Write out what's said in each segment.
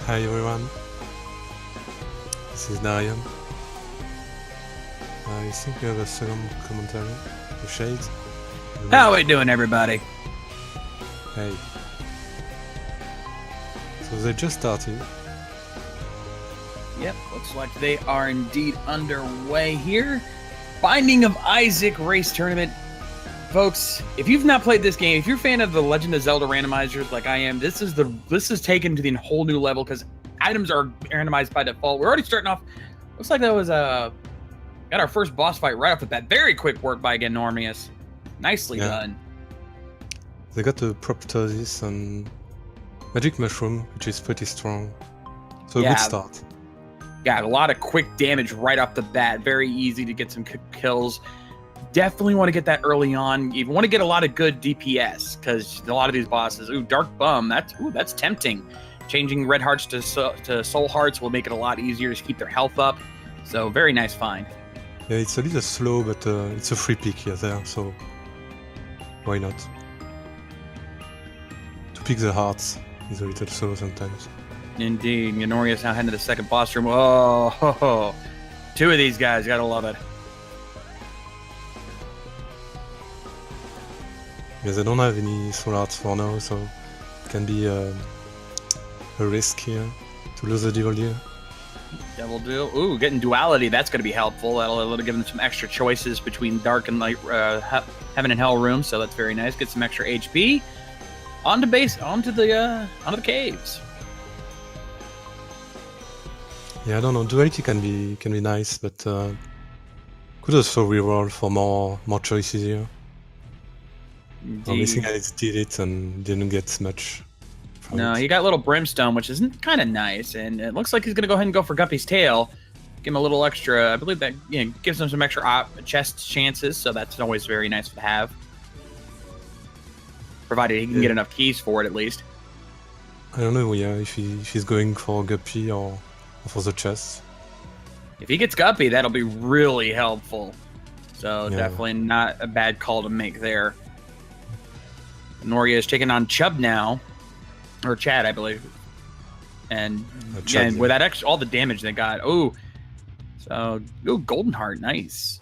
Hi everyone, this is Darian. I think we have a second commentary, the Shades. How we doing, everybody? Hey. So they just started. Yep, looks like they are indeed underway here. Binding of Isaac race tournament. Folks, if you've not played this game, if you're a fan of the Legend of Zelda randomizers like I am, this is taken to the whole new level because items are randomized by default. We're already starting off. Looks like that was got our first boss fight right off the bat. Very quick work by Gamonymous. Nicely done. They got the Proptosis and Magic Mushroom, which is pretty strong. So a good start. Got a lot of quick damage right off the bat. Very easy to get some kills. Definitely want to get that early on. You want to get a lot of good DPS because a lot of these bosses. Ooh, Dark Bum. That's tempting. Changing red hearts to soul hearts will make it a lot easier to keep their health up. So very nice find. Yeah, it's a little slow, but it's a free pick here there, so why not? To pick the hearts is a little slow sometimes. Indeed. Gamonymous now heading to the second boss room. Oh, two of these guys. Gotta love it. Yeah, they don't have any soul hearts for now, so it can be a risk here to lose the Devil Deal. Devil Deal. Ooh, getting duality. That's going to be helpful. That'll give them some extra choices between dark and light, heaven and hell rooms. So that's very nice. Get some extra HP. Onto the caves. Yeah, I don't know. Duality can be nice, but could also reroll for more choices here. Missingyes did it and didn't get much. No, he got little Brimstone, which is kind of nice, and it looks like he's going to go ahead and go for Guppy's Tail. Give him a little extra. I believe that gives him some extra chest chances, so that's always very nice to have. Provided he can get enough keys for it, at least. I don't know, yeah, if he's going for Guppy or for the chest. If he gets Guppy, that'll be really helpful. So definitely not a bad call to make there. Noria is taking on Chubb now, or Chad, I believe, and with that extra, all the damage they got. Golden Heart, nice,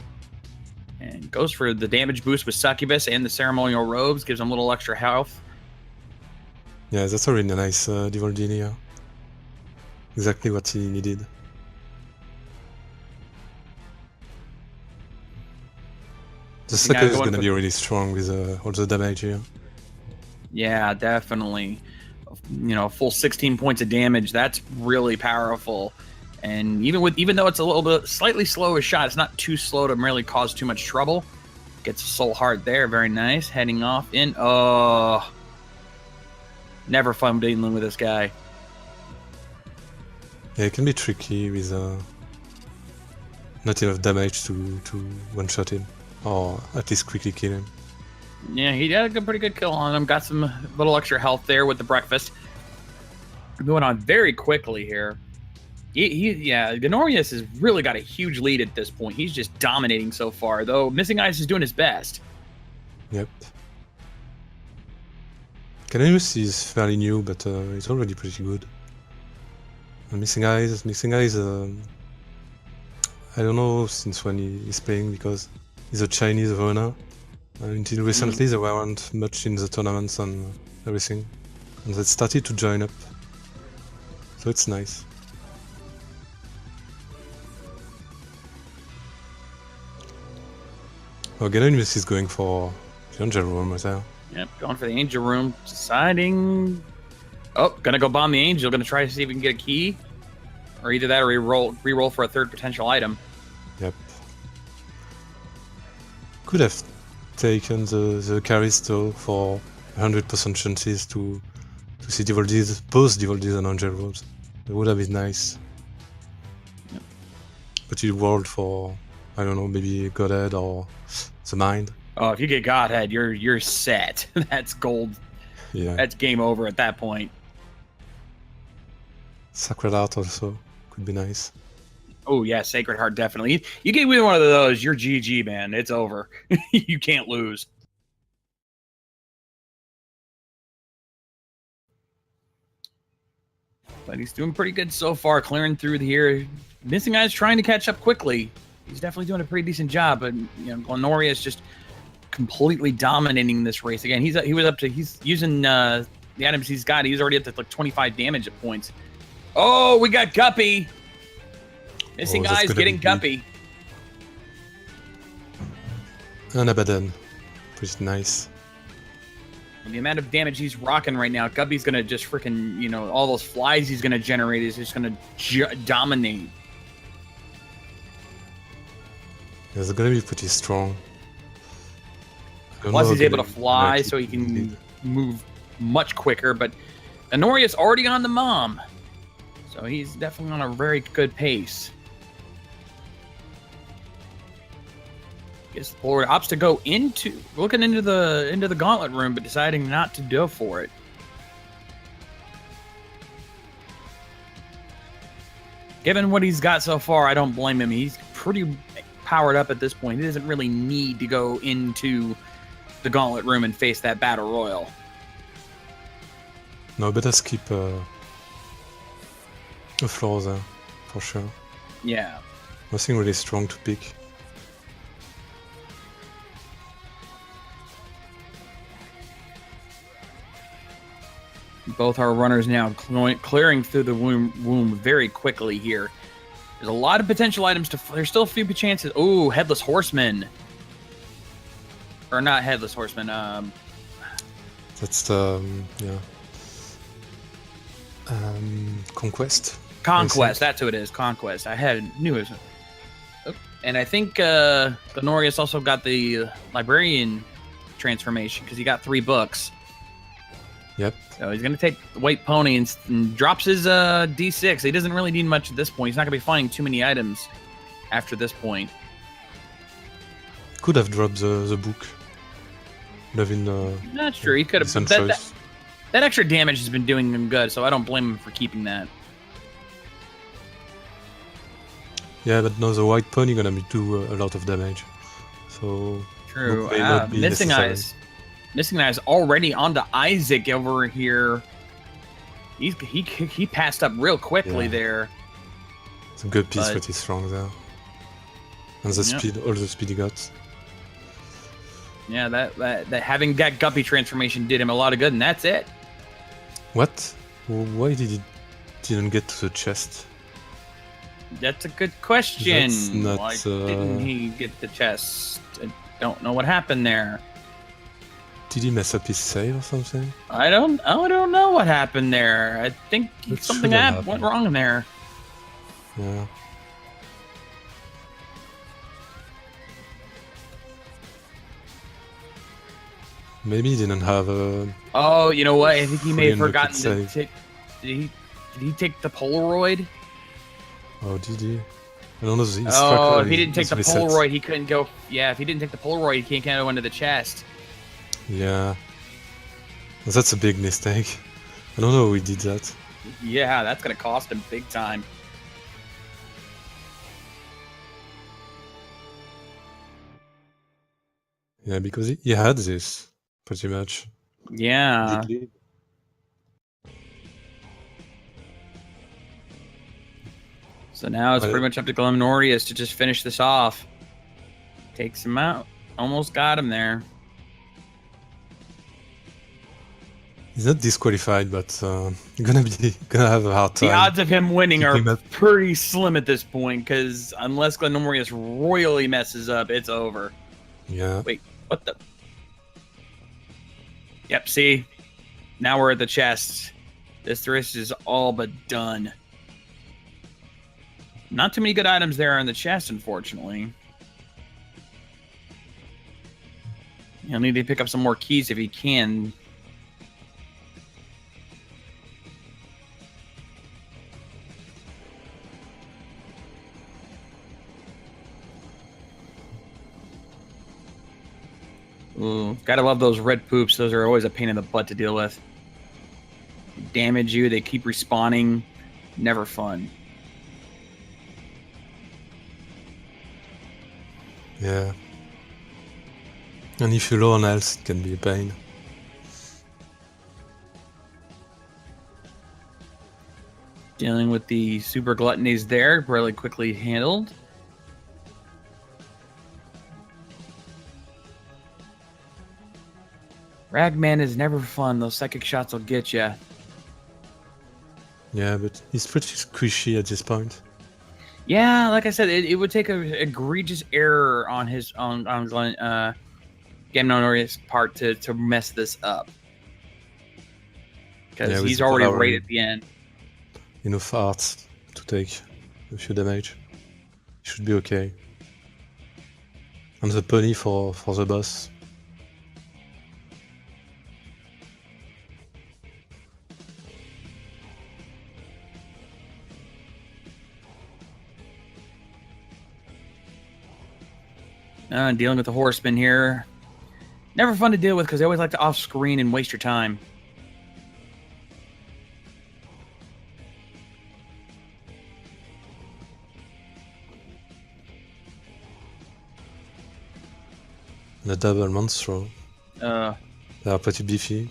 and goes for the damage boost with Succubus and the ceremonial robes, gives him a little extra health. Yeah, that's a really nice Devil Deal here. Exactly what he needed. The Succubus is gonna be really strong with all the damage here. Yeah, definitely. Full 16 points of damage. That's really powerful. And even though it's a little bit slightly slow a shot, it's not too slow to really cause too much trouble. Gets a soul heart there. Very nice. Heading off in. Oh, never fun dealing with this guy. Yeah, it can be tricky with not enough damage to one-shot him, or at least quickly kill him. Yeah, he had a pretty good kill on him. Got some little extra health there with the breakfast. Going on very quickly here. Gamonymous has really got a huge lead at this point. He's just dominating so far, though Missingyes is doing his best. Yep. Gamonymous is fairly new, but he's already pretty good. And Missingyes, I don't know since when he's playing, because he's a Chinese runner. Until recently, they weren't much in the tournaments and everything, and they started to join up. So it's nice. Gamonymous is going for the Angel Room right there. Yep, going for the Angel Room. Deciding. Oh, gonna go bomb the Angel. Gonna try to see if we can get a key, or either that or re-roll for a third potential item. Yep. Could have taken the Caristo for 100% chances to see Devil Deals, both Devil Deals and Angel Robes. It would have been nice. Yep. But he rolled for, I don't know, maybe Godhead or the Mind. Oh, if you get Godhead, you're set. That's gold. Yeah. That's game over at that point. Sacred Heart also could be nice. Oh yeah, Sacred Heart definitely. You get me one of those, you're GG, man. It's over. You can't lose. But he's doing pretty good so far, clearing through here. Missing Eyes trying to catch up quickly. He's definitely doing a pretty decent job, but Glenoria is just completely dominating this race. Again, he's using the items he's got. He's already up to like 25 damage at points. Oh, we got Guppy. Missing Eyes getting Guppy. And Abaddon. Pretty nice. And the amount of damage he's rocking right now, Guppy's gonna just freaking, all those flies he's gonna generate is just gonna dominate. Yeah, they're gonna be pretty strong. Plus, he's able to fly, so he can move much quicker. But Honorius already on the mom, so he's definitely on a very good pace. Gets forward, opts to go looking into the gauntlet room, but deciding not to go for it. Given what he's got so far, I don't blame him. He's pretty powered up at this point. He doesn't really need to go into the gauntlet room and face that battle royal. No, better skip a floor there, for sure. Yeah. Nothing really strong to pick. Both our runners now clearing through the womb very quickly here. There's a lot of potential items there's still a few chances. Ooh, Headless Horseman. Or not Headless Horseman. That's the Conquest. Conquest. That's who it is. Conquest. Knew it was. Oh, and I think Glorious also got the Librarian transformation because he got 3 books. Yep. So he's going to take the White Pony and drops his D6. He doesn't really need much at this point. He's not going to be finding too many items after this point. Could have dropped the book. Would have been not sure. He could have. That extra damage has been doing him good, so I don't blame him for keeping that. Yeah, but now the White Pony gonna do a lot of damage. So true. Missing Eyes. Missing Eyes already onto Isaac over here. He passed up real quickly there. It's a good piece, pretty strong there. And the speed, all the speed he got. Yeah, that having that Guppy transformation did him a lot of good, and that's it. What? Why didn't get to the chest? That's a good question. That's not, why didn't he get the chest? I don't know what happened there. Did he mess up his save or something? I don't know what happened there. I think something went wrong in there. Yeah. Maybe he didn't have a... Oh, you know what? I think he may have forgotten to take... Did he take the Polaroid? Oh, did he? I don't know. If he didn't take the Polaroid, he couldn't go... Yeah, if he didn't take the Polaroid, he can't go into the chest. Yeah. That's a big mistake. I don't know who he did that. Yeah, that's going to cost him big time. Yeah, because he had this, pretty much. Yeah. So now it's pretty much up to Gamonymous to just finish this off. Takes him out. Almost got him there. He's not disqualified, but gonna have a hard time. The odds of him winning are pretty slim at this point, because unless Gamonymous royally messes up, it's over. Yeah. Wait, what the? Yep, see? Now we're at the chest. This race is all but done. Not too many good items there in the chest, unfortunately. He'll need to pick up some more keys if he can. Ooh, gotta love those red poops. Those are always a pain in the butt to deal with. They damage you, they keep respawning. Never fun. Yeah. And if you're low on health, it can be a pain. Dealing with the super gluttonies there, really quickly handled. Ragman is never fun. Those psychic shots will get you. Yeah, but he's pretty squishy at this point. Yeah, like I said, it would take an egregious error on his Gamonymous' part to mess this up. Because Yeah, he's with already power right and at the end. enough arts to take a few damage. Should be okay. And the pony for the boss. Dealing with the horseman here. Never fun to deal with because they always like to off-screen and waste your time. The double monstro. Uh, They are pretty beefy.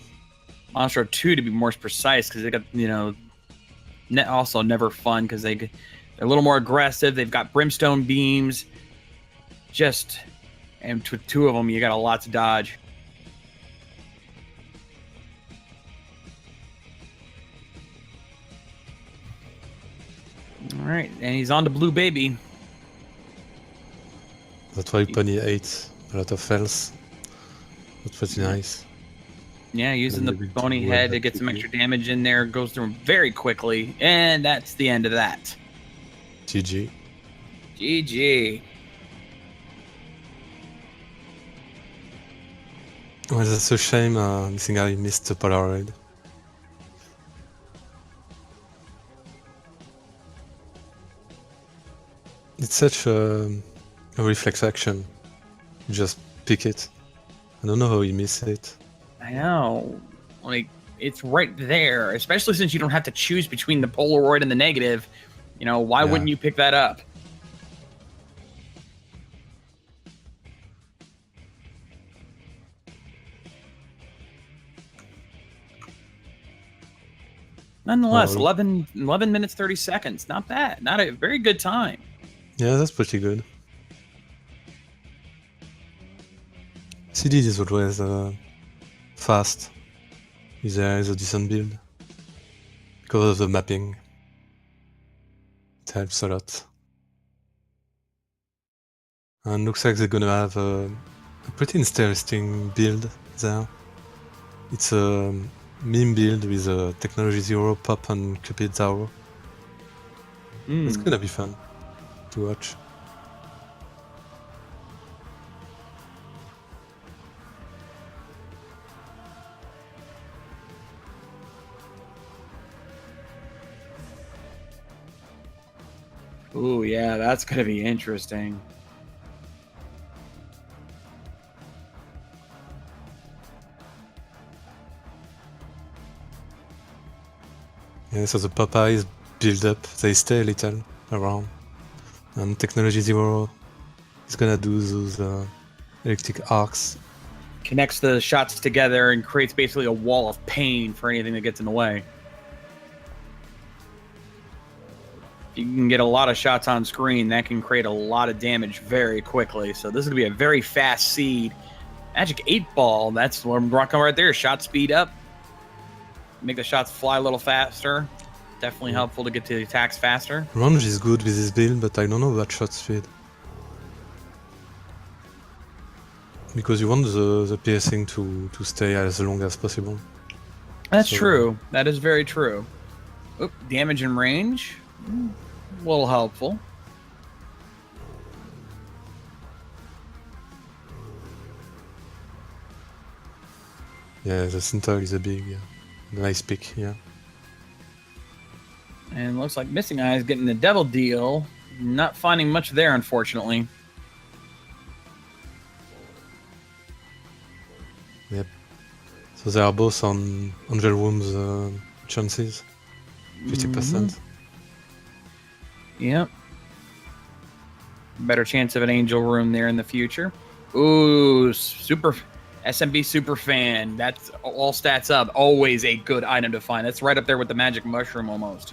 Monstro 2 to be more precise because they got, also never fun because they're a little more aggressive. They've got brimstone beams. And with two of them, you got a lot to dodge. All right, and he's on to Blue Baby. That's why pony ate a lot of health. That's pretty nice. Yeah, using the bony head to get some extra damage in there. Goes through him very quickly. And that's the end of that. GG. GG. Well, that's a shame. I think I missed the Polaroid. It's such a reflex action. You just pick it. I don't know how you miss it. I know. Like, it's right there, especially since you don't have to choose between the Polaroid and the negative. Why wouldn't you pick that up? Nonetheless, 11 minutes, 30 seconds. Not bad. Not a very good time. Yeah, that's pretty good. CD is always fast. There is a decent build. Because of the mapping. It helps a lot. And looks like they're gonna have a pretty interesting build there. It's a meme build with a Technology Zero, Pop, and Cupid Zaro. It's gonna be fun to watch. Ooh, yeah, that's gonna be interesting. Yeah, so the Popeyes build up, they stay a little around. And Technology Zero is gonna do those electric arcs. Connects the shots together and creates basically a wall of pain for anything that gets in the way. If you can get a lot of shots on screen, that can create a lot of damage very quickly. So this is going to be a very fast seed. Magic 8-Ball, that's what I'm rocking right there. Shot speed up. Make the shots fly a little faster. Definitely helpful to get to the attacks faster. Range is good with this build, but I don't know about shot speed. Because you want the piercing to stay as long as possible. That's true. That is very true. Oop, damage and range. A little helpful. Yeah, the center is a big, nice pick, yeah. And looks like Missing Eye is getting the devil deal. Not finding much there, unfortunately. Yep. So they are both on Angel Womb's chances. 50%. Yep. Better chance of an Angel Room there in the future. Ooh, super SMB super fan. That's all stats up. Always a good item to find. That's right up there with the Magic Mushroom almost.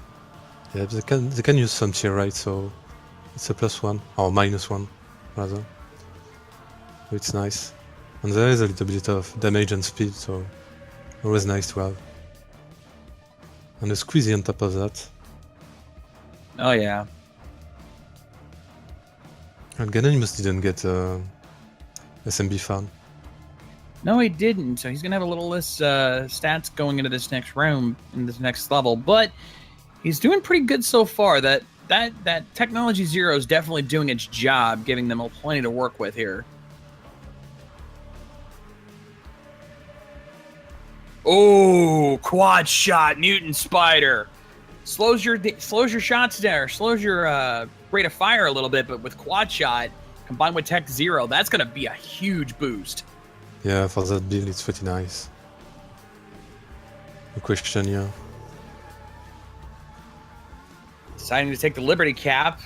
Yeah, they can use some tier, right? So it's a +1 or -1 rather. So it's nice, and there is a little bit of damage and speed, so always nice to have. And a squeezy on top of that. Oh yeah. And Gamonymous didn't get SMB farm. No, he didn't. So he's gonna have a little less stats going into this next round, in this next level. But he's doing pretty good so far. That Technology Zero is definitely doing its job, giving them plenty to work with here. Oh, quad shot, mutant spider. Slows your shots there, slows your rate of fire a little bit, but with quad shot combined with Tech Zero, that's gonna be a huge boost. Yeah, for that build it's pretty nice. No question here. Deciding to take the Liberty Cap.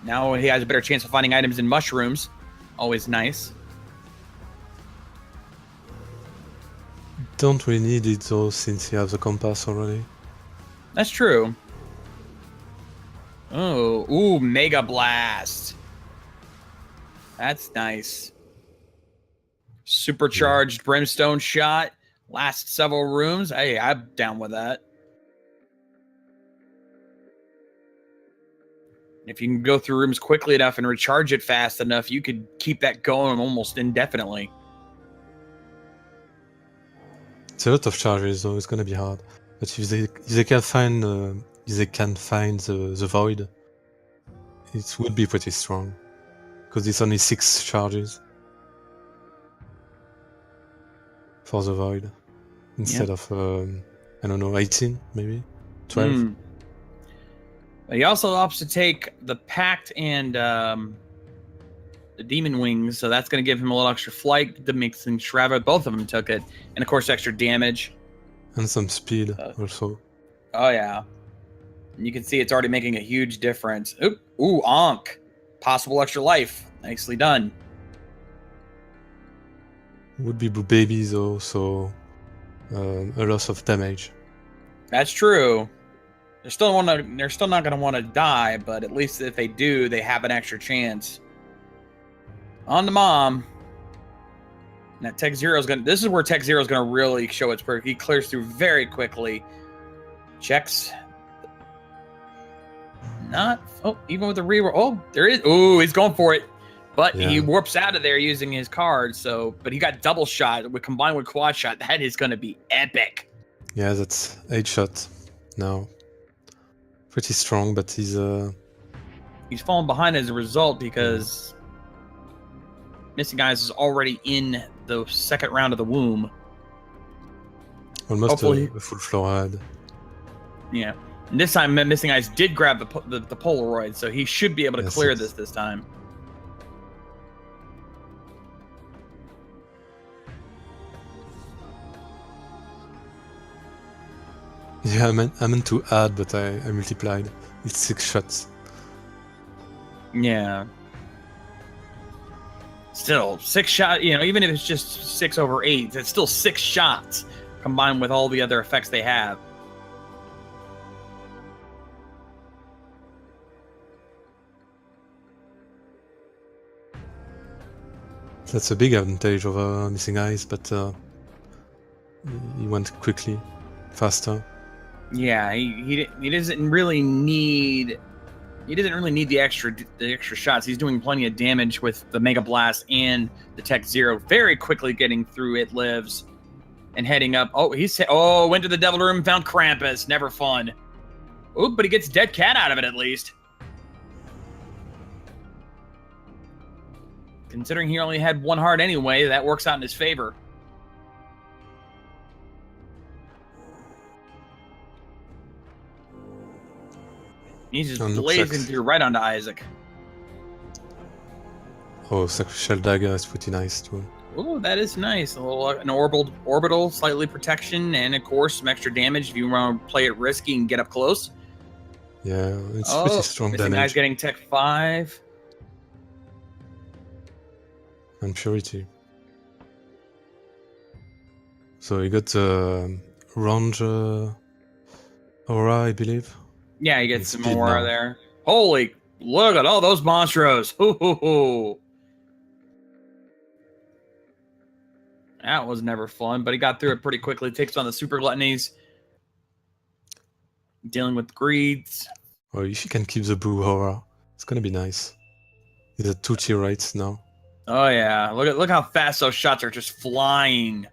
Now he has a better chance of finding items in mushrooms. Always nice. Don't really need it though, since he has a compass already. That's true. Oh, ooh, Mega Blast. That's nice. Supercharged Brimstone shot. Last several rooms. Hey, I'm down with that. If you can go through rooms quickly enough and recharge it fast enough, you could keep that going almost indefinitely. It's a lot of charges though, it's gonna be hard. But if they can find the void, it would be pretty strong. Because it's only 6 charges for the void. Instead of I don't know, 18 maybe? 12? He also opts to take the Pact and the Demon Wings, so that's going to give him a little extra flight to make things shrouded. Both of them took it, and of course extra damage. And some speed also. Oh yeah. And you can see it's already making a huge difference. Ooh, Ankh. Possible extra life. Nicely done. Would be blue babies though, so a loss of damage. That's true. They're still not going to want to die, but at least if they do, they have an extra chance. On to Mom. Now Tech Zero's going to... This is where Tech Zero's going to really show its perk. He clears through very quickly. Checks. Not... Oh, even with the reroll. Oh, there is... Oh, he's going for it. But he warps out of there using his card, so... But he got double shot combined with quad shot. That is going to be epic. Yeah, that's 8 shot now. Pretty strong, but he's fallen behind as a result because Missingyes is already in the second round of the womb. Almost a full floor ahead. Yeah. And this time Missingyes did grab the Polaroid, so he should be able to clear this time. Yeah, I meant to add, but I multiplied. It's 6 shots. Yeah. Still, 6 shots, even if it's just 6 over 8, it's still 6 shots combined with all the other effects they have. That's a big advantage over Missingyes, but he went quickly, faster. Yeah, he doesn't really need the extra shots. He's doing plenty of damage with the Mega Blast and the Tech Zero. Very quickly getting through It Lives and heading up. Oh, went to the Devil Room, found Krampus. Never fun. Oh, but he gets Dead Cat out of it at least. Considering he only had 1 heart anyway, that works out in his favor. He's just blazing through right onto Isaac. Oh, Sacrificial Dagger is pretty nice too. Oh, that is nice. An orbital, slightly protection, and of course some extra damage if you want to play it risky and get up close. Yeah, it's pretty strong damage. This guy's getting Tech 5. And Purity. So he got Range Aura, I believe. Yeah, you get It's some speed more now. there. Holy, look at all those monstros. Hoo. That was never fun, but he got through it pretty quickly. Takes on the super gluttonies. Dealing with greeds. Oh, if you can keep the blue aura, it's gonna be nice. He's at 2 tier rates now. Oh yeah, look how fast those shots are just flying.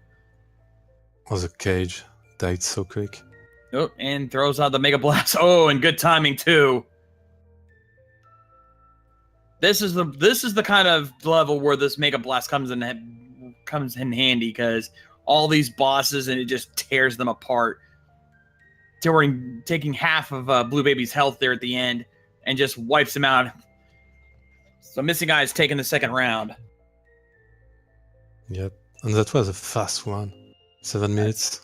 Oh, the cage died so quick. Oh, and throws out the Mega Blast. Oh, and good timing too. This is the kind of level where this Mega Blast comes in handy, because all these bosses, and it just tears them apart. Taking half of Blue Baby's health there at the end and just wipes him out. So Missing Eye is taking the second round. Yep, and that was a fast one. 7 minutes.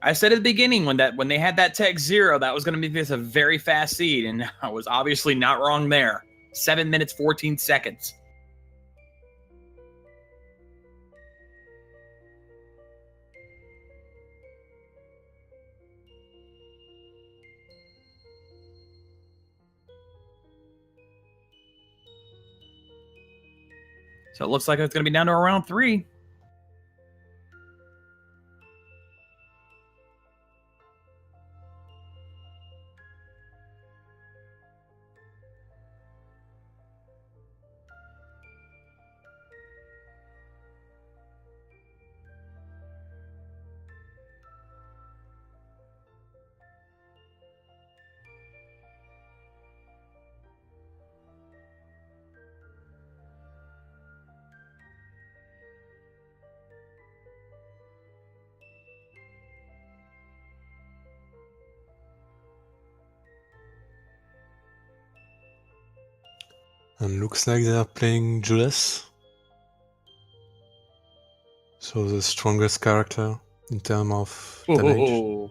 I said at the beginning when they had that tech 0, that was going to be a very fast seed, and I was obviously not wrong there. 7 minutes 14 seconds. So it looks like it's going to be down to round 3. And looks like they are playing Judas. So the strongest character in terms of damage. Ooh.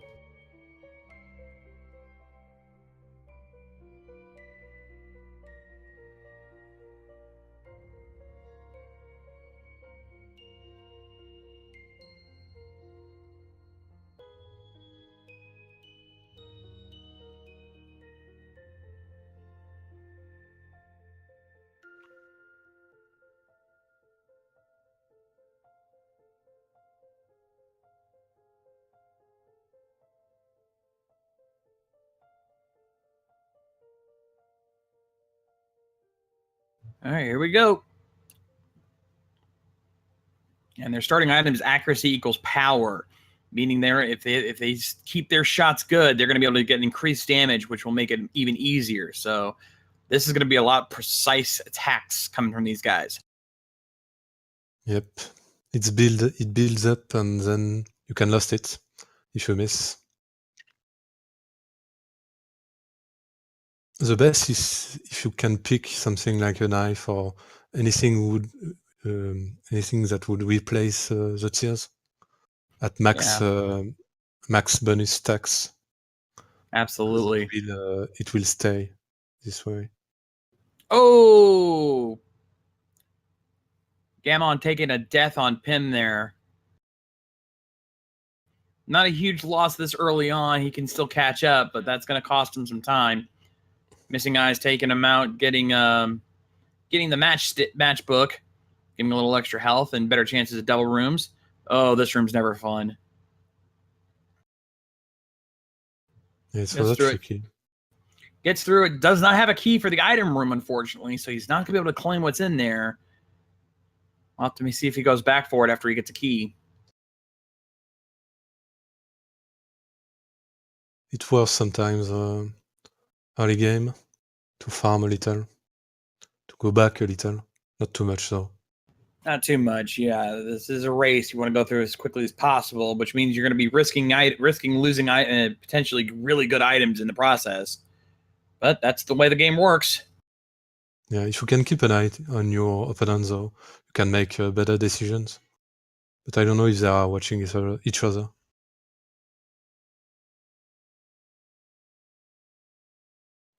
All right, here we go. And their starting item is accuracy equals power, meaning if they keep their shots good, they're going to be able to get increased damage, which will make it even easier. So this is going to be a lot of precise attacks coming from these guys. Yep, it builds up, and then you can lose it if you miss. The best is if you can pick something like a knife or anything that would replace the tiers at max max bonus stacks. Absolutely. It will stay this way. Oh, Gamon taking a death on Pim there. Not a huge loss this early on. He can still catch up, but that's going to cost him some time. Missing Eyes taking him out, getting the match book, giving a little extra health and better chances at double rooms. Oh, this room's never fun. Yeah, it's so tricky. Gets through it. Does not have a key for the item room, unfortunately, so he's not going to be able to claim what's in there. I'll have to see if he goes back for it after he gets a key. It works sometimes early game to farm a little, to go back a little. Not too much though. Not too much, yeah. This is a race. You want to go through as quickly as possible, which means you're going to be risking losing potentially really good items in the process. But that's the way the game works. Yeah, if you can keep an eye on your opponent though, you can make better decisions. But I don't know if they are watching each other.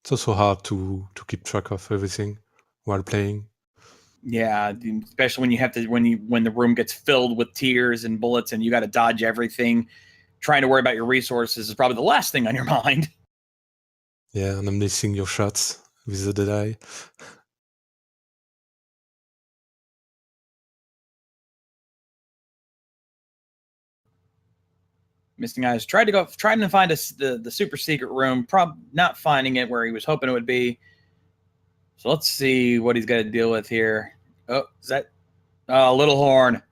It's also hard to keep track of everything while playing. Yeah, especially when you have to when the room gets filled with tears and bullets and you got to dodge everything. trying to worry about your resources is probably the last thing on your mind. Yeah, and I'm missing your shots with the Deadeye. Missing Eyes trying to find the super secret room, not finding it where he was hoping it would be. So let's see what he's got to deal with here. Oh, is that Little Horn?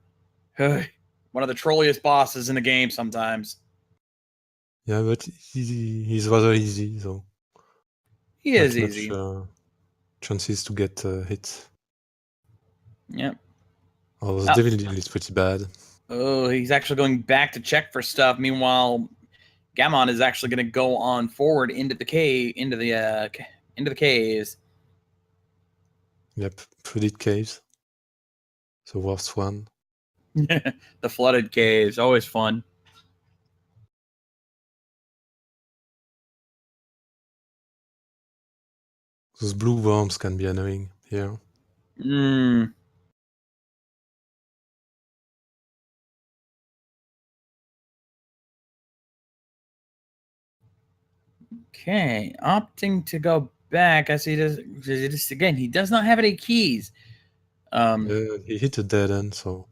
One of the trolliest bosses in the game sometimes. Yeah, but he's rather easy, though. He is easy. Chances to get hit. Yep. Oh, the Devil Deal is pretty bad. Oh, he's actually going back to check for stuff. Meanwhile, Gamon is actually going to go on forward into the caves. Yep, flooded caves. The worst one. The flooded caves, always fun. Those blue worms can be annoying here. Okay, opting to go back. I see. He does not have any keys. He hit a dead end, so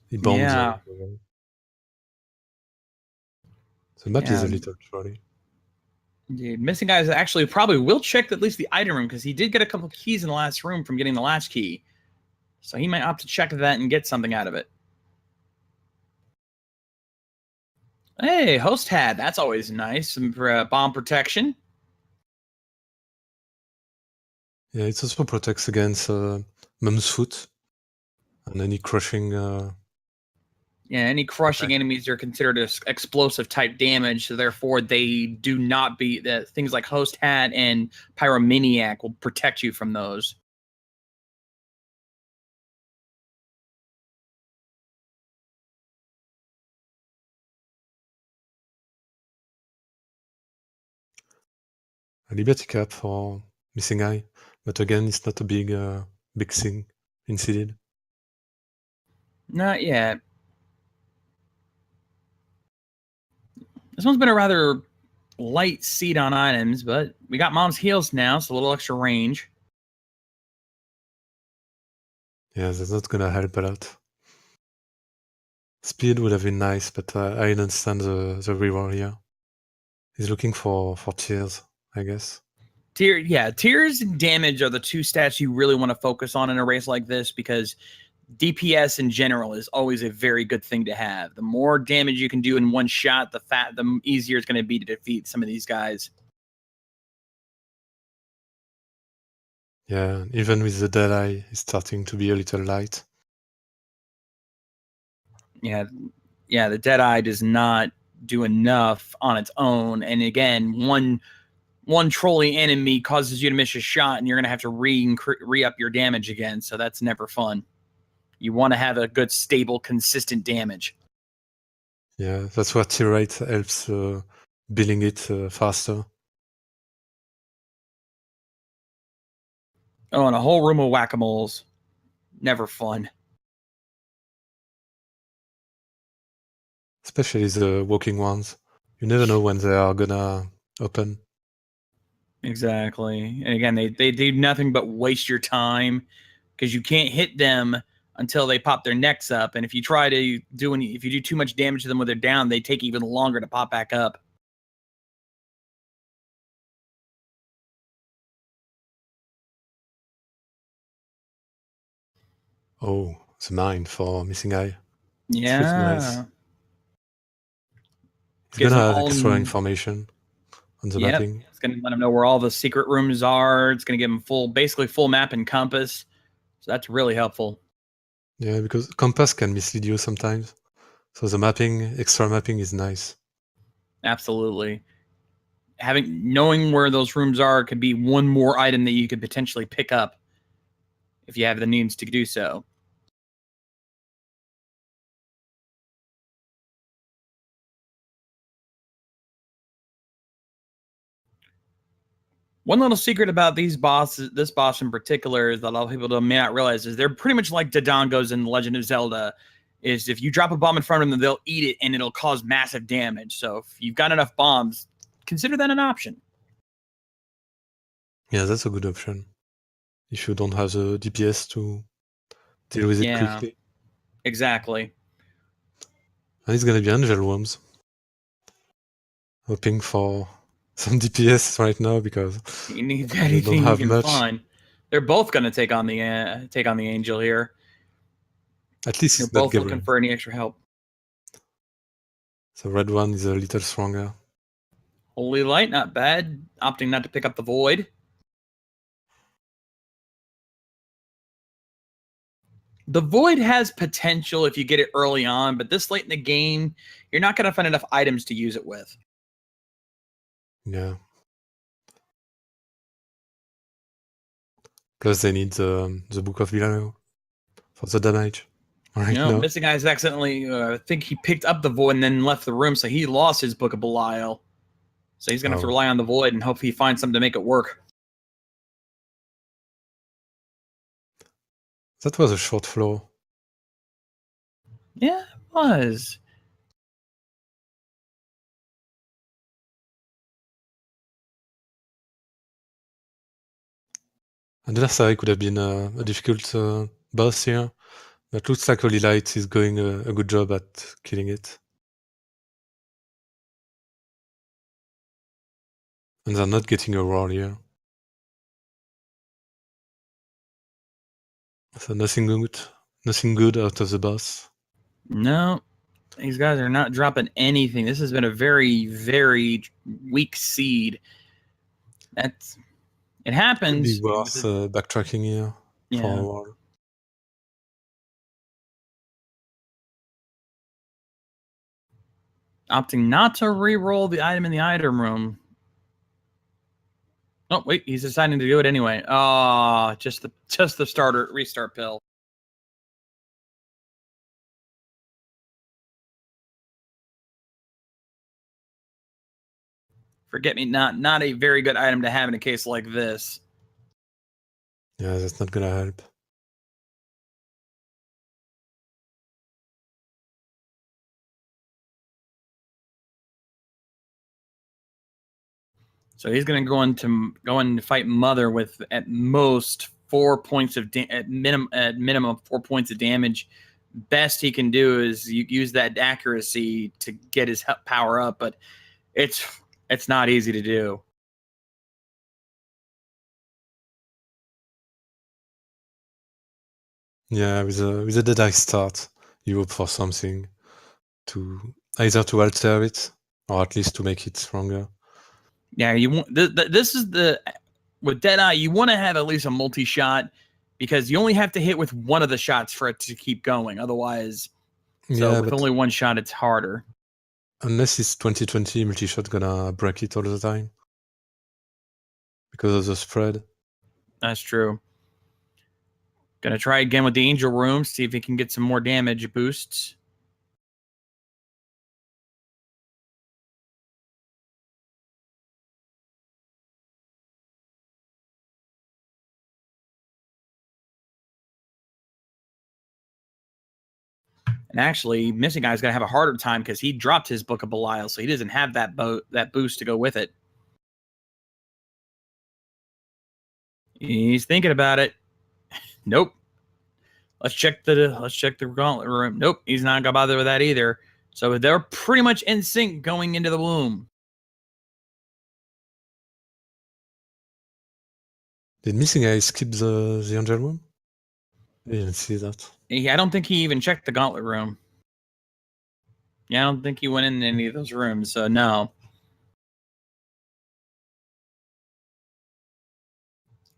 he bounds on the wall. The map is a little trolly. Indeed. Missing Guys actually probably will check at least the item room because he did get a couple keys in the last room from getting the last key. So he might opt to check that and get something out of it. Hey, host hat. That's always nice. Some bomb protection. Yeah, it also protects against Mum's Foot and any crushing. Any crushing enemies are considered explosive type damage, so therefore they do not be things like Host Hat and Pyromaniac will protect you from those. A Liberty Cap for Missing Eye, but again, it's not a big thing in Seeded. Not yet. This one's been a rather light seed on items, but we got Mom's Heals now, so a little extra range. Yeah, that's not gonna help a lot. Speed would have been nice, but I understand the reward here. He's looking for tears, I guess. Tears and damage are the two stats you really want to focus on in a race like this because DPS in general is always a very good thing to have. The more damage you can do in one shot, the easier it's going to be to defeat some of these guys. Yeah, even with the Deadeye, it's starting to be a little light. Yeah, the Deadeye does not do enough on its own. And again, one trolly enemy causes you to miss a shot, and you're going to have to re-up your damage again, so that's never fun. You want to have a good, stable, consistent damage. Yeah, that's where tier rate helps building it faster. Oh, and a whole room of whack-a-moles. Never fun. Especially the walking ones. You never know when they are gonna open. Exactly. And again, they do nothing but waste your time because you can't hit them until they pop their necks up. And if you try to if you do too much damage to them when they're down, they take even longer to pop back up. Oh, the mine for Missing Eye. Yeah. It's nice. It's gonna have extra information on the mapping. It's gonna let them know where all the secret rooms are. It's gonna give them basically full map and compass. So that's really helpful. Yeah, because compass can mislead you sometimes. So the extra mapping is nice. Absolutely. Knowing where those rooms are could be one more item that you could potentially pick up if you have the means to do so. One little secret about this boss in particular, is that a lot of people may not realize is they're pretty much like Dodongos in Legend of Zelda, is if you drop a bomb in front of them, they'll eat it and it'll cause massive damage. So if you've got enough bombs, consider that an option. Yeah, that's a good option. If you don't have the DPS to deal with it quickly. Exactly. And it's gonna be Angel Worms. Hoping for some DPS right now because you need they anything don't have you can much. find. They're both going to take on the angel here. At least They're it's not both Gabriel. looking for any extra help. The red one is a little stronger. Holy Light, not bad. Opting not to pick up the Void. The Void has potential if you get it early on, but this late in the game, you're not going to find enough items to use it with. Yeah. Plus they need the Book of Vilano for the damage. Right now. missingyes accidentally, I think he picked up the Void and then left the room, so he lost his Book of Belial. So he's going to have to rely on the Void and hope he finds something to make it work. That was a short floor. Yeah, it was. Adversary could have been a difficult boss here, but looks like Holy Light is doing a good job at killing it. And they're not getting a roll here. So nothing good out of the boss. No, these guys are not dropping anything. This has been a very, very weak seed. It happens. Could be worth backtracking here for a while. Opting not to re-roll the item in the item room. Oh, wait, he's deciding to do it anyway. Oh, just the restart pill. Forget me not a very good item to have in a case like this. Yeah, that's not gonna help. So he's going to go in to fight Mother with at most 4 points of at minimum 4 points of damage. Best he can do is use that accuracy to get his power up, but it's not easy to do. Yeah, with a dead eye start, you hope for something to either to alter it or at least to make it stronger. Yeah, you want this is with Deadeye, you want to have at least a multi-shot because you only have to hit with one of the shots for it to keep going. Otherwise, with only one shot, it's harder. Unless it's 2020, multi-shot gonna break it all the time because of the spread. That's true. Gonna try again with the Angel Room, see if he can get some more damage boosts. And actually, missingyes going to have a harder time because he dropped his Book of Belial, so he doesn't have that boost to go with it. He's thinking about it. Nope. Let's check the gauntlet room. Nope, he's not gonna bother with that either. So they're pretty much in sync going into the womb. Did missingyes skip the Angel Room? I didn't see that. I don't think he even checked the gauntlet room. Yeah, I don't think he went in any of those rooms, so no.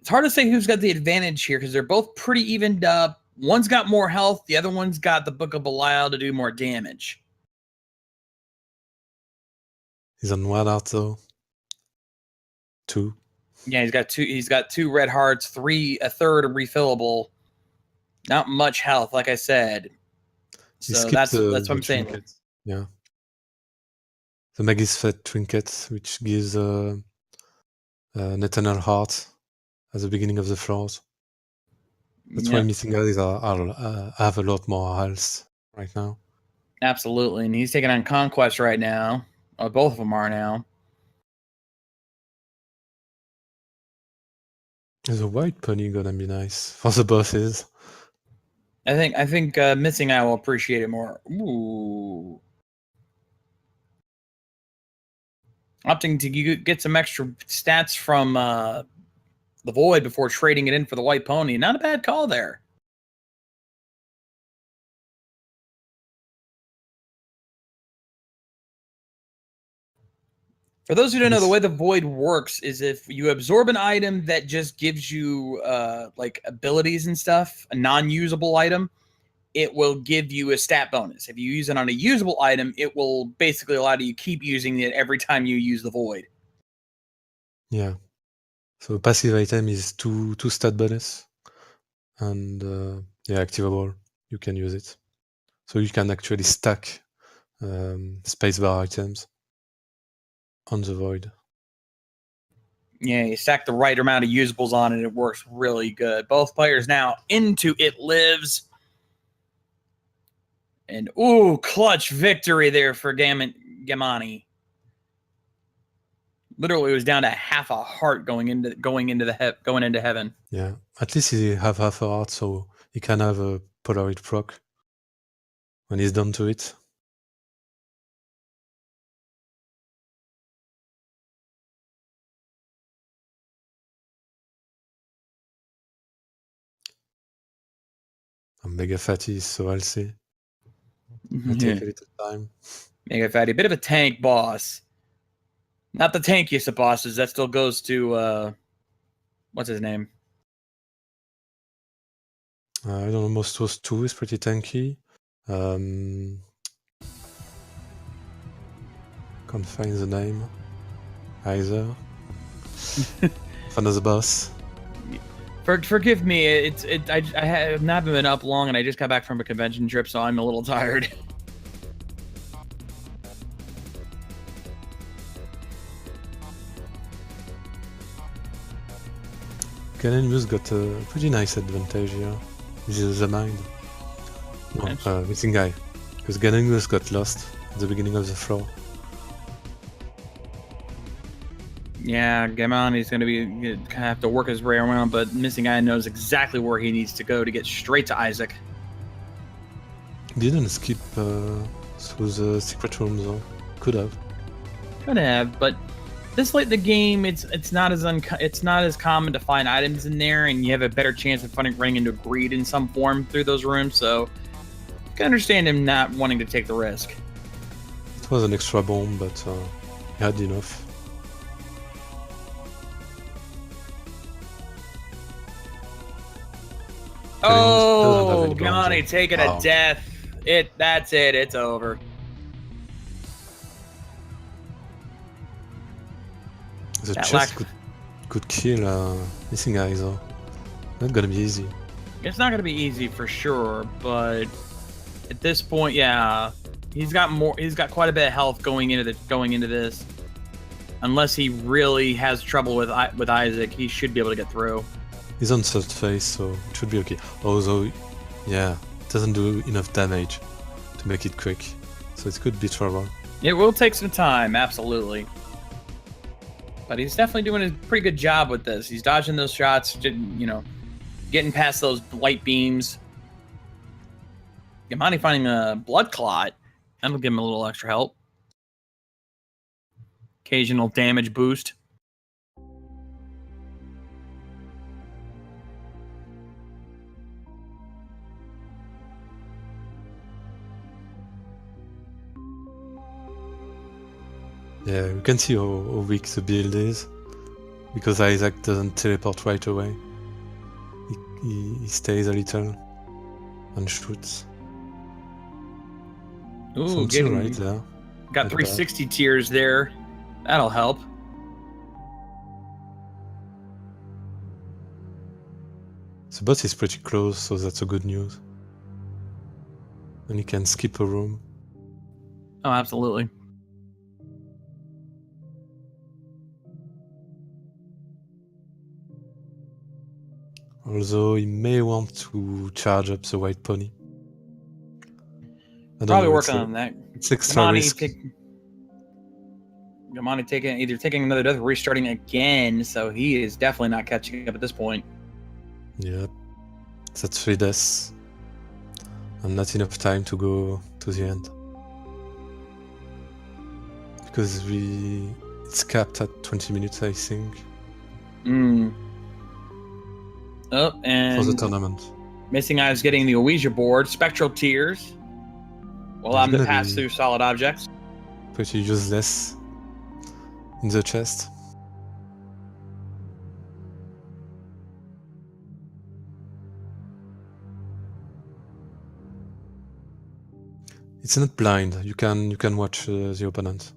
It's hard to say who's got the advantage here because they're both pretty evened up. One's got more health, the other one's got the Book of Belial to do more damage. He's on one heart though. 2. Yeah, he's got 2 red hearts, 3, a third refillable. Not much health, like I said. So that's what I'm saying. Trinket. Yeah. The Maggie's Fed trinket, which gives an eternal heart at the beginning of the floors. That's why missingyes have a lot more health. right now. Absolutely, and he's taking on Conquest right now. Both of them are now. Is a white pony gonna be nice for the bosses? I think Missing Eye will appreciate it more. Ooh. Opting to get some extra stats from the Void before trading it in for the white pony. Not a bad call there. For those who don't know, the way the Void works is if you absorb an item that just gives you like abilities and stuff, a non-usable item, it will give you a stat bonus. If you use it on a usable item, it will basically allow you to keep using it every time you use the Void. Yeah. So passive item is two stat bonus, and yeah, activable. You can use it. So you can actually stack spacebar items on the Void. Yeah, you stack the right amount of usables on it, it works really good. Both players now into It Lives. And ooh, clutch victory there for Gamani. Literally, it was down to half a heart going into heaven. Yeah, at least he have half a heart, so he can have a Polaroid proc when he's done to it. And Mega Fatty is so healthy. It'll take a little time. Mega Fatty, a bit of a tank boss. Not the tankiest of bosses. That still goes to what's his name? I don't know. Most 2 is pretty tanky. Can't find the name either. Another boss. Forgive me. I have not been up long, and I just got back from a convention trip, so I'm a little tired. Gamonymous got a pretty nice advantage here. This is the mind. No, missing guy. Because Gamonymous got lost at the beginning of the floor. Yeah, Gamon's going to have to work his way around, but Missing Eye knows exactly where he needs to go to get straight to Isaac. Didn't skip through the secret room though. Could have. Could have, but this late in the game, it's not as common to find items in there, and you have a better chance of running into greed in some form through those rooms. So, you can understand him not wanting to take the risk. It was an extra bomb, but he had enough. Oh, Gamani taking a death. That's it. It's over. The chest could kill Missing Eye though. Not gonna be easy. It's not gonna be easy for sure, but at this point, yeah, he's got quite a bit of health going into this. Unless he really has trouble with Isaac, he should be able to get through. He's on third phase, so it should be okay. Although, yeah, it doesn't do enough damage to make it quick, so it could be trouble. It will take some time, absolutely. But he's definitely doing a pretty good job with this. He's dodging those shots, getting past those light beams. Gamani finding a blood clot. That'll give him a little extra help. Occasional damage boost. Yeah, you can see how weak the build is, because Isaac doesn't teleport right away. He stays a little and shoots. Ooh, something right there. Got 360 tiers there. That'll help. The boss is pretty close, so that's a good news. And he can skip a room. Oh, absolutely. Although he may want to charge up the white pony. I don't Probably know. working on that. It's extra risk. Gamani taking another death, restarting again, so he is definitely not catching up at this point. Yep. That's 3 deaths. And not enough time to go to the end. Because it's capped at 20 minutes, I think. Oh, and for the tournament. Missing Eyes getting the Ouija board, Spectral Tears. Will allow him to pass through solid objects. Pretty useless in the chest. It's not blind. You can watch the opponent.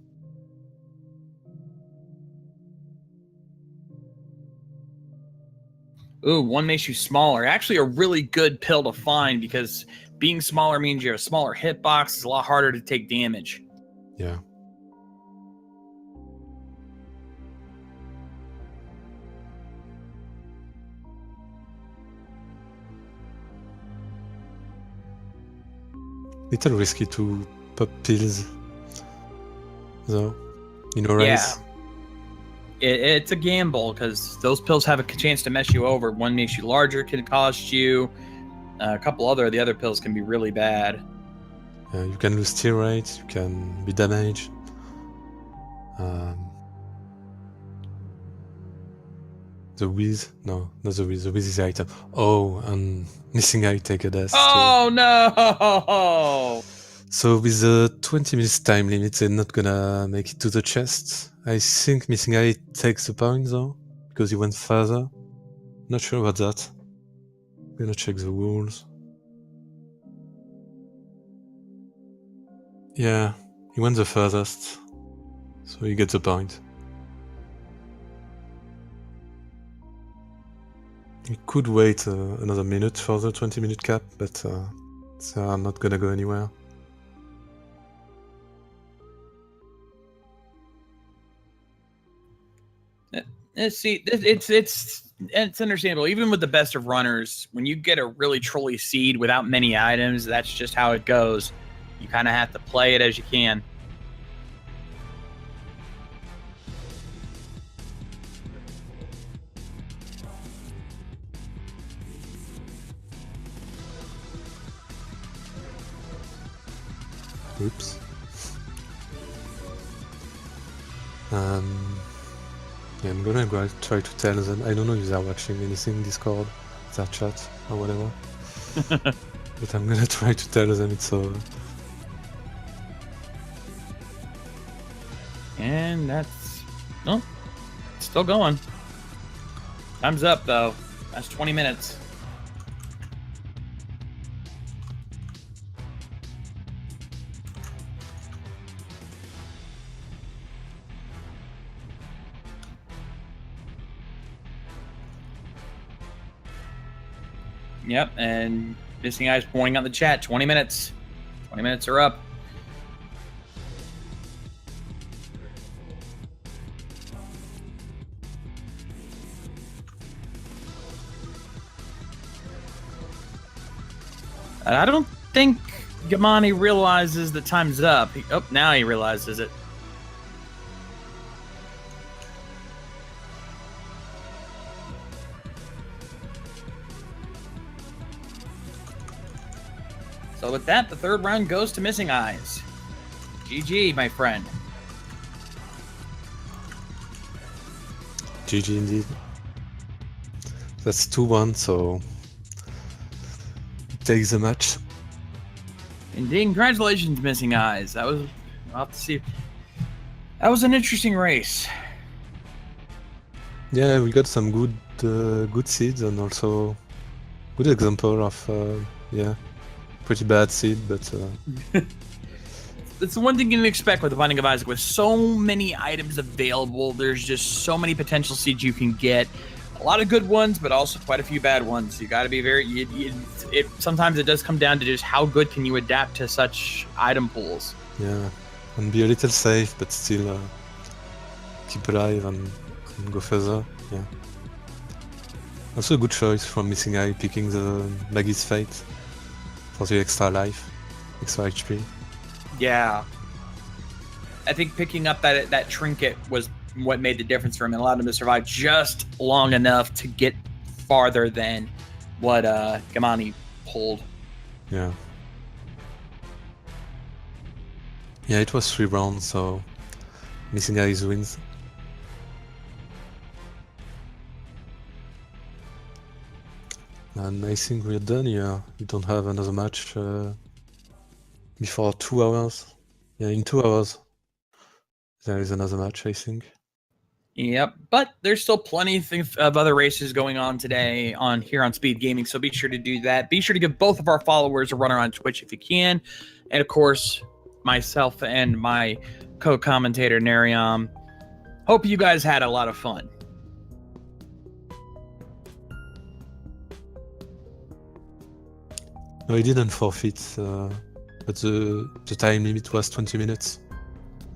Ooh, one makes you smaller. Actually, a really good pill to find because being smaller means you have a smaller hitbox. It's a lot harder to take damage. Yeah. Little risky to pop pills, though. You know, right? Yeah. It's a gamble because those pills have a chance to mess you over. One makes you larger, can cost you. A couple the other pills can be really bad. You can lose tear rate, you can be damaged. The Wiz? No, not the Wiz. The Wiz is the item. Oh, and Missing Eye take a death. Oh, no! So with the 20 minutes time limit, they're not gonna make it to the chest. I think Missing Eye takes the point though, because he went further. Not sure about that. Gonna check the rules. Yeah, he went the furthest, so he gets the point. He could wait another minute for the 20-minute cap, but they are not gonna go anywhere. See, it's understandable. Even with the best of runners, when you get a really trolly seed without many items, that's just how it goes. You kind of have to play it as you can. Oops. Yeah, I'm gonna try to tell them. I don't know if they're watching anything, Discord, their chat, or whatever. But I'm gonna try to tell them it's over. And that's... Oh, it's still going. Time's up, though. That's 20 minutes. Yep, and Missing Eyes pointing out the chat. 20 minutes. 20 minutes are up. And I don't think Gamani realizes the time's up. Now he realizes it. So with that, the third round goes to Missing Eyes. GG, my friend. GG indeed. That's 2-1, so takes the match. Indeed, congratulations, Missing Eyes. I'll have to see. That was an interesting race. Yeah, we got some good seeds and also good example of pretty bad seed, but That's the one thing you can expect with the Binding of Isaac. With so many items available, there's just so many potential seeds you can get. A lot of good ones, but also quite a few bad ones. You got to be very. Sometimes it does come down to just how good can you adapt to such item pools. yeah, and be a little safe, but still keep alive and go further. Yeah. Also a good choice from Missing Eye picking the Maggie's Fate for the extra life. extra HP. Yeah. I think picking up that trinket was what made the difference for him and allowed him to survive just long enough to get farther than what Gamani pulled. Yeah. Yeah, it was 3 rounds, so missingyes wins. And I think we're done here. We don't have another match before 2 hours. Yeah, in 2 hours there is another match, I think. Yep, but there's still plenty of other races going on today here on Speed Gaming, so be sure to do that. Be sure to give both of our followers a runner on Twitch if you can, and of course, myself and my co-commentator Nariam. Hope you guys had a lot of fun. No, he didn't forfeit, but the time limit was 20 minutes.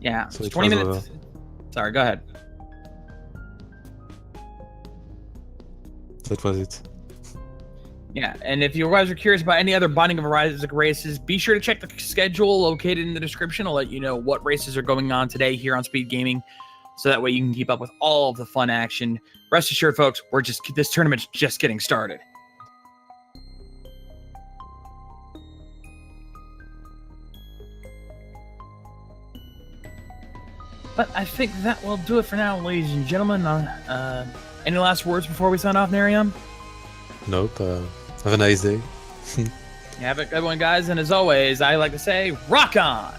Yeah, So it's it 20 was minutes. Sorry, go ahead. That was it. Yeah, and if you guys are curious about any other Binding of Isaac races, be sure to check the schedule located in the description. I'll let you know what races are going on today here on Speed Gaming, so that way you can keep up with all of the fun action. Rest assured, folks, this tournament's just getting started. But I think that will do it for now, ladies and gentlemen. Any last words before we sign off, Nariam? Nope. Have a nice day. Have a good one, guys. And as always, I like to say, rock on!